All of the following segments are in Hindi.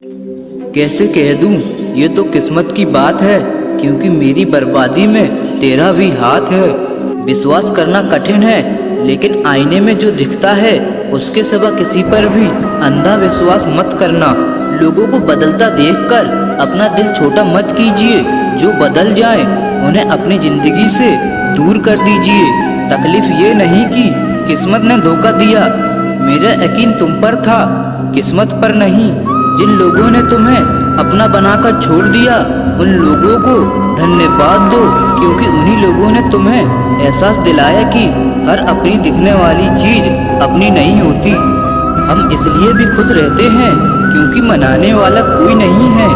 कैसे कह दूं, ये तो किस्मत की बात है, क्योंकि मेरी बर्बादी में तेरा भी हाथ है। विश्वास करना कठिन है, लेकिन आईने में जो दिखता है उसके सिवा किसी पर भी अंधा विश्वास मत करना। लोगों को बदलता देखकर अपना दिल छोटा मत कीजिए। जो बदल जाए उन्हें अपनी जिंदगी से दूर कर दीजिए। तकलीफ ये नहीं कि किस्मत ने धोखा दिया, मेरा यकीन तुम पर था, किस्मत पर नहीं। जिन लोगों ने तुम्हें अपना बनाकर छोड़ दिया, उन लोगों को धन्यवाद दो, क्योंकि उन्हीं लोगों ने तुम्हें एहसास दिलाया कि हर अपनी दिखने वाली चीज अपनी नहीं होती। हम इसलिए भी खुश रहते हैं क्योंकि मनाने वाला कोई नहीं है।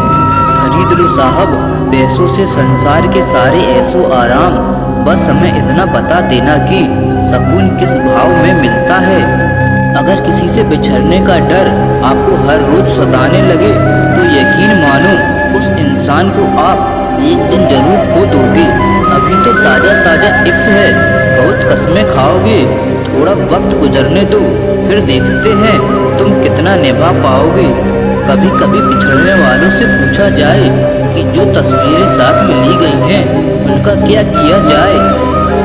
खरीद लो साहब पैसों से संसार के सारे ऐसो आराम, बस हमें इतना बता देना कि सुकून किस भाव में मिलता है। अगर किसी से बिछड़ने का डर आपको हर रोज सताने लगे तो यकीन मानो उस इंसान को आप एक दिन जरूर खो दोगे। अभी तो ताजा ताजा इक्स है, बहुत कस्में खाओगे। थोड़ा वक्त गुजरने दो, फिर देखते हैं तुम कितना निभा पाओगे। कभी कभी बिछड़ने वालों से पूछा जाए कि जो तस्वीरें साथ में ली गई हैं उनका क्या किया जाए।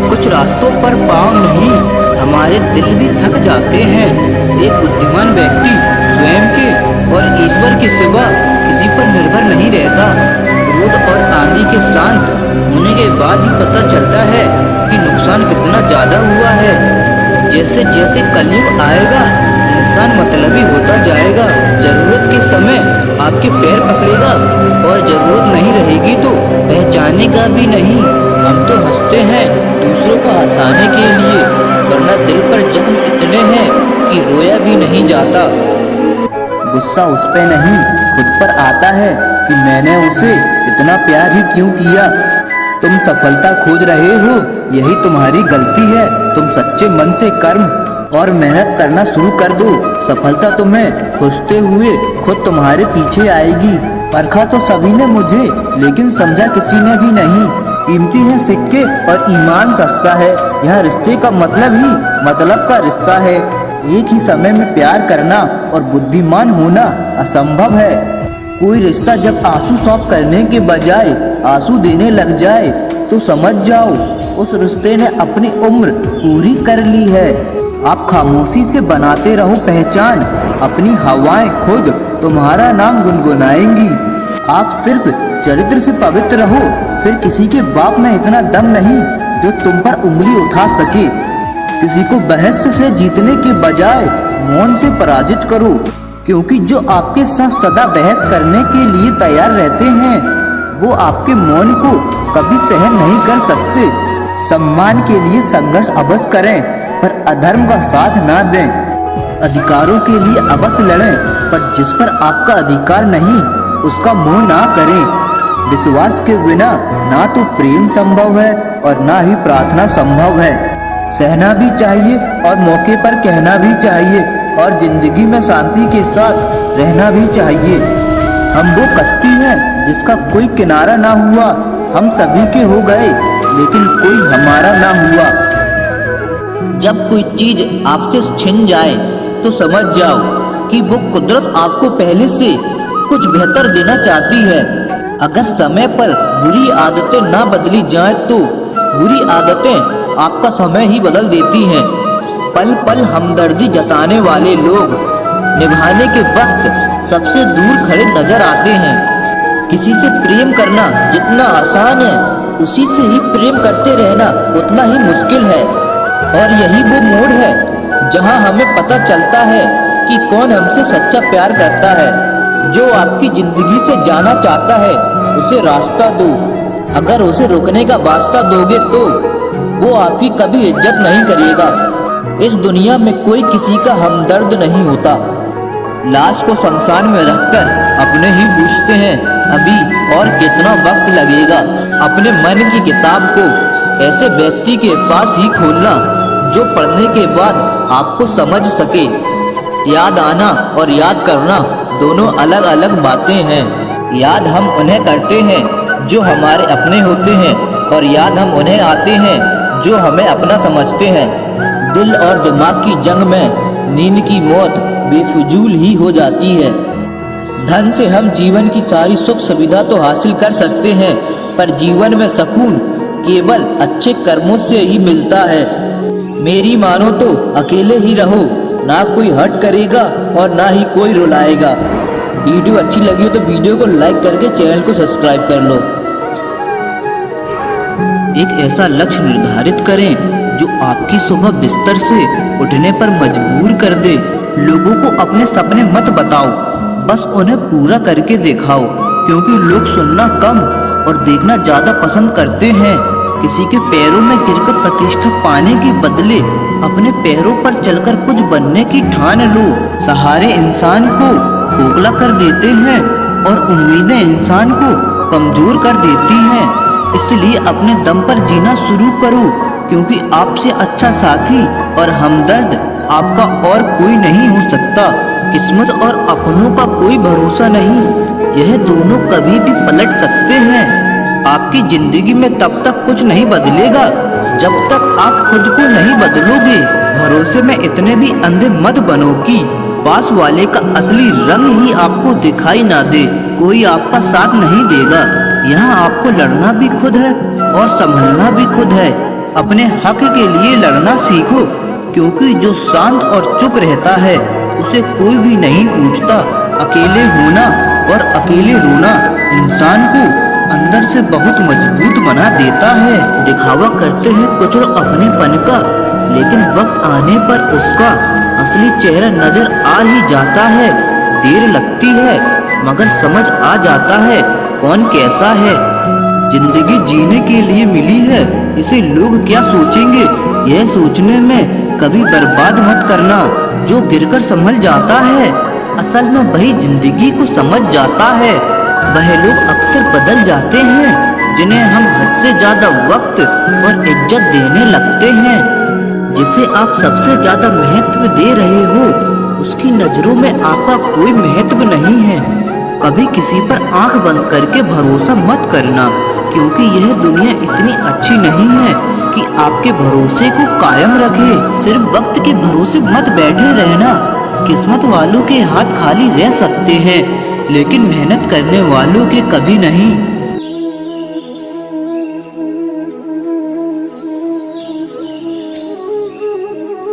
कुछ रास्तों पर पाँव नहीं, हमारे दिल भी थक जाते हैं। एक बुद्धिमान व्यक्ति स्वयं के और ईश्वर के सिवा किसी पर निर्भर नहीं रहता। क्रोध और आंधी के शांत होने के बाद ही पता चलता है कि नुकसान कितना ज्यादा हुआ है। जैसे जैसे कलयुग आएगा इंसान मतलबी होता जाएगा। जरूरत के समय आपके पैर पकड़ेगा और जरूरत नहीं रहेगी तो पहचानेगा भी नहीं। हम तो हंसते हैं दूसरों को हंसाने के लिए, वरना दिल पर जख्म इतने हैं कि रोया भी नहीं जाता। गुस्सा उस पे नहीं खुद पर आता है कि मैंने उसे इतना प्यार ही क्यों किया। तुम सफलता खोज रहे हो, यही तुम्हारी गलती है। तुम सच्चे मन से कर्म और मेहनत करना शुरू कर दो, सफलता तुम्हें खोजते हुए खुद तुम्हारे पीछे आएगी। परखा तो सभी ने मुझे, लेकिन समझा किसी ने भी नहीं। कीमती है सिक्के और ईमान सस्ता है, यह रिश्ते का मतलब ही मतलब का रिश्ता है। एक ही समय में प्यार करना और बुद्धिमान होना असंभव है। कोई रिश्ता जब आंसू सौंप करने के बजाय आंसू देने लग जाए तो समझ जाओ उस रिश्ते ने अपनी उम्र पूरी कर ली है। आप खामोशी से बनाते रहो पहचान, अपनी हवाएं खुद तुम्हारा नाम गुनगुनाएंगी। आप सिर्फ चरित्र से पवित्र रहो, फिर किसी के बाप में इतना दम नहीं जो तुम पर उंगली उठा सके। किसी को बहस से जीतने के बजाय मौन से पराजित करो, क्योंकि जो आपके साथ सदा बहस करने के लिए तैयार रहते हैं वो आपके मौन को कभी सहन नहीं कर सकते। सम्मान के लिए संघर्ष अवश्य करें, पर अधर्म का साथ ना दें। अधिकारों के लिए अवश्य लड़ें, पर जिस पर आपका अधिकार नहीं उसका मोह ना करें। विश्वास के बिना ना तो प्रेम संभव है और ना ही प्रार्थना संभव है। सहना भी चाहिए और मौके पर कहना भी चाहिए, और जिंदगी में शांति के साथ रहना भी चाहिए। हम वो कश्ती हैं जिसका कोई किनारा ना हुआ। हम सभी के हो गए लेकिन कोई हमारा ना हुआ। जब कोई चीज आपसे छिन जाए तो समझ जाओ कि वो कुदरत आपको पहले से कुछ बेहतर देना चाहती है। अगर समय पर बुरी आदतें ना बदली जाएं तो बुरी आदतें आपका समय ही बदल देती हैं। पल पल हमदर्दी जताने वाले लोग निभाने के वक्त सबसे दूर खड़े नजर आते हैं। किसी से प्रेम करना जितना आसान है, उसी से ही प्रेम करते रहना उतना ही मुश्किल है। और यही वो मोड़ है जहां हमें पता चलता है कि कौन हमसे सच्चा प्यार करता है। जो आपकी जिंदगी से जाना चाहता है उसे रास्ता दो, अगर उसे रुकने का वास्ता दोगे तो वो आपकी कभी इज्जत नहीं करेगा। इस दुनिया में कोई किसी का हमदर्द नहीं होता। लाश को शमशान में रखकर अपने ही पूछते हैं अभी और कितना वक्त लगेगा। अपने मन की किताब को ऐसे व्यक्ति के पास ही खोलना जो पढ़ने के बाद आपको समझ सके। याद आना और याद करना दोनों अलग अलग बातें हैं। याद हम उन्हें करते हैं जो हमारे अपने होते हैं, और याद हम उन्हें आते हैं जो हमें अपना समझते हैं। दिल और दिमाग की जंग में नींद की मौत बेफजूल ही हो जाती है। धन से हम जीवन की सारी सुख सुविधा तो हासिल कर सकते हैं, पर जीवन में सुकून केवल अच्छे कर्मों से ही मिलता है। मेरी मानो तो अकेले ही रहो, ना कोई हर्ट करेगा और ना ही कोई रुलाएगा। वीडियो अच्छी लगी हो तो वीडियो को लाइक करके चैनल को सब्सक्राइब कर लो। एक ऐसा लक्ष्य निर्धारित करें जो आपकी सुबह बिस्तर से उठने पर मजबूर कर दे। लोगों को अपने सपने मत बताओ, बस उन्हें पूरा करके दिखाओ, क्योंकि लोग सुनना कम और देखना ज्यादा पसंद करते हैं। किसी के पैरों में गिरकर प्रतिष्ठा पाने के बदले अपने पैरों पर चलकर कुछ बनने की ठान लो। सहारे इंसान को खोखला कर देते हैं और उम्मीदें इंसान को कमजोर कर देती हैं। इसलिए अपने दम पर जीना शुरू करो, क्योंकि आपसे अच्छा साथी और हमदर्द आपका और कोई नहीं हो सकता। किस्मत और अपनों का कोई भरोसा नहीं, यह दोनों कभी भी पलट सकते हैं। आपकी जिंदगी में तब तक कुछ नहीं बदलेगा जब तक आप खुद को नहीं बदलोगे। भरोसे में इतने भी अंधे मत बनो कि पास वाले का असली रंग ही आपको दिखाई ना दे। कोई आपका साथ नहीं देगा, यहाँ आपको लड़ना भी खुद है और संभलना भी खुद है। अपने हक के लिए लड़ना सीखो, क्योंकि जो शांत और चुप रहता है उसे कोई भी नहीं पूछता। अकेले होना और अकेले रोना इंसान को अंदर से बहुत मजबूत बना देता है। दिखावा करते हैं कुछ लोग अपनेपन का, लेकिन वक्त आने पर उसका असली चेहरा नजर आ ही जाता है। देर लगती है मगर समझ आ जाता है कौन कैसा है। जिंदगी जीने के लिए मिली है, इसे लोग क्या सोचेंगे यह सोचने में कभी बर्बाद मत करना। जो गिरकर संभल जाता है असल में वही जिंदगी को समझ जाता है। वह लोग अक्सर बदल जाते हैं जिन्हें हम हद से ज्यादा वक्त और इज्जत देने लगते हैं। जिसे आप सबसे ज्यादा महत्व दे रहे हो उसकी नजरों में आपका कोई महत्व नहीं है। कभी किसी पर आंख बंद करके भरोसा मत करना, क्योंकि यह दुनिया इतनी अच्छी नहीं है कि आपके भरोसे को कायम रखे। सिर्फ वक्त के भरोसे मत बैठे रहना। किस्मत वालों के हाथ खाली रह सकते हैं, लेकिन मेहनत करने वालों के कभी नहीं।